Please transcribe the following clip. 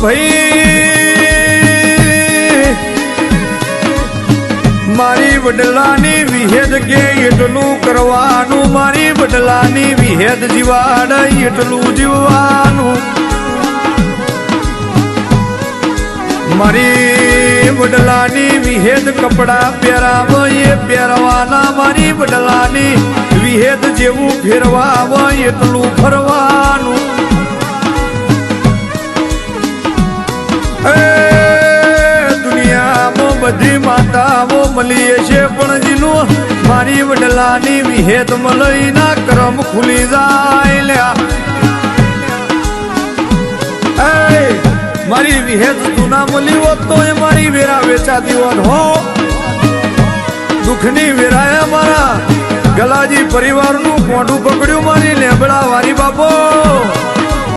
ભાઈ મારી વડલાની વિહેદ કે એટલું કરવાનું, મારી વડલાની વિહેદ જીવાડ એટલું જીવવાનું, મારી વડલાની વિહેદ કપડા પહેરાવ એ પહેરવાના, મારી વડલાની વિહેદ જેવું ફેરવાવ એટલું ફરવાનું. દુનિયામાં બધી માતાઓ મળીએ છે પણ જીનું મારી વડલાની વિહેદ મળીના કરમ ખુલી જાય લ્યા. મારી વિહેદ તું ના મળી હોત તો એ મારી વેરા વેચાતી હોત હો. દુઃખની વેરાયા મારા ગલાજી પરિવારનું મોઢું પકડ્યું મારી લેબડા વારી બાપો.